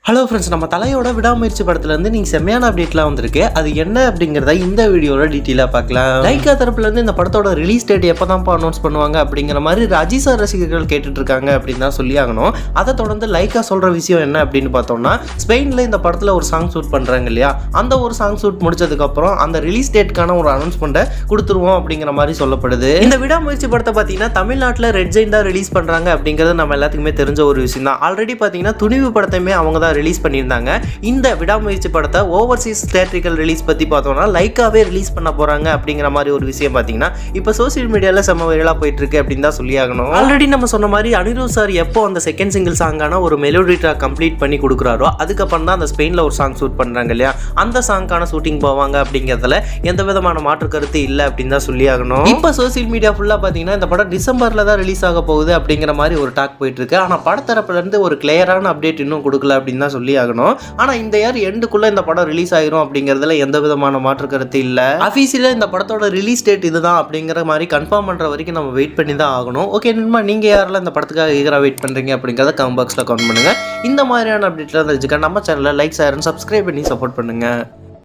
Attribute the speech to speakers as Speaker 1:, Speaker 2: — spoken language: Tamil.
Speaker 1: ஹலோ ஃப்ரெண்ட்ஸ், நம்ம தலையோட விடாமுயற்சி படத்துலேருந்து நீங்கள் செம்மையான அப்டேட்லாம் வந்திருக்கு. அது என்ன அப்படிங்கிறத இந்த வீடியோவில் டீட்டெயிலாக பார்க்கலாம். லைக்கா தரப்புலேருந்து இந்த படத்தோட ரிலீஸ் டேட் எப்போ தான் அனௌன்ஸ் பண்ணுவாங்க அப்படிங்கிற மாதிரி அஜித் சார் ரசிகர்கள் கேட்டுட்டு இருக்காங்க அப்படின்னு தான் சொல்லி ஆகணும். அதை தொடர்ந்து லைக்கா சொல்கிற விஷயம் என்ன அப்படின்னு பார்த்தோம்னா, ஸ்பெயினில் இந்த படத்தில் ஒரு சாங் ஷூட் பண்ணுறாங்க இல்லையா, அந்த ஒரு சாங் ஷூட் முடிச்சதுக்கப்புறம் அந்த ரிலீஸ் டேட்கான ஒரு அனௌன்ஸ்மெண்ட்டை கொடுத்துருவோம் அப்படிங்கிற மாதிரி சொல்லப்படுது. இந்த விடாமுயற்சி படத்தை பார்த்தீங்கன்னா தமிழ்நாட்டில் ரெட் ஜெயின் தான் ரிலீஸ் பண்ணுறாங்க அப்படிங்கிறது நம்ம எல்லாத்துக்குமே தெரிஞ்ச ஒரு விஷயம் தான். ஆல்ரெடி பார்த்தீங்கன்னா துணிவு படத்தையுமே அவங்க தான் ரிலீஸ் பண்ணியிருந்தாங்க. இந்த விடாமுயற்சி படத்தை ஓவர்சீஸ் தியேட்ரிக்கல் ரிலீஸ் பற்றி பார்த்தோம்னா லைக்காவே ரிலீஸ் பண்ண போகிறாங்க அப்படிங்கிற மாதிரி ஒரு விஷயம் பார்த்தீங்கன்னா இப்போ சோசியல் மீடியாவில் செம்ம வைரலாக போயிட்டு இருக்கு அப்படின்னு தான் சொல்லி ஆகணும். ஆல்ரெடி நம்ம சொன்ன மாதிரி அனிருத் சார் எப்போ அந்த செகண்ட் சிங்கிள் சாங்கான ஒரு மெலோடி ட்ராக் கம்ப்ளீட் பண்ணி கொடுக்குறாரோ அதுக்கப்புறம் தான் அந்த ஸ்பெயினில் ஒரு சாங் ஷூட் பண்ணுறாங்க இல்லையா, அந்த சாங்கான ஷூட்டிங் போவாங்க அப்படிங்கிறதுல எந்த விதமான மாற்று கருத்து இல்லை அப்படின்னு தான் சொல்லி ஆகணும். இப்போ சோசியல் மீடியா ஃபுல்லாக பார்த்தீங்கன்னா இந்த படம் டிசம்பரில் தான் ரிலீஸ் ஆக போகுது அப்படிங்கிற மாதிரி ஒரு டாக் போயிட்டு இருக்கு. ஆனால் படத்தரப்புலேருந்து ஒரு கிளியரான அப்டேட் இன்னும் கொடுக்கல அப்படின்னு தான் சொல்லி ஆகணும். ஆனா இந்த இயர் எண்டுக்குள்ள இந்த படம் ரிலீஸ் ஆயிரும் அப்படிங்கிறதுல எந்த விதமான மாற்று கருத்து இல்ல. அபிஷியலா இந்த படத்தோட ரிலீஸ் டேட் இதுதான் அப்படிங்கிற மாதிரி கன்ஃபார்ம் பண்ற வரைக்கும் நம்ம வெயிட் பண்ணி தான் ஆகணும். ஓகே நண்பா, நீங்க யாரெல்லாம் இந்த படத்துக்காக ஈகரா வெயிட் பண்றீங்க அப்படிங்கறத கமெண்ட் பாக்ஸ்ல கமெண்ட் பண்ணுங்க. இந்த மாதிரியான அப்டேட்லாம் தெரிஞ்சுக்க நம்ம சேனலை லைக், ஷேர் அண்ட் சப்ஸ்கிரைப் பண்ணி சப்போர்ட் பண்ணுங்க.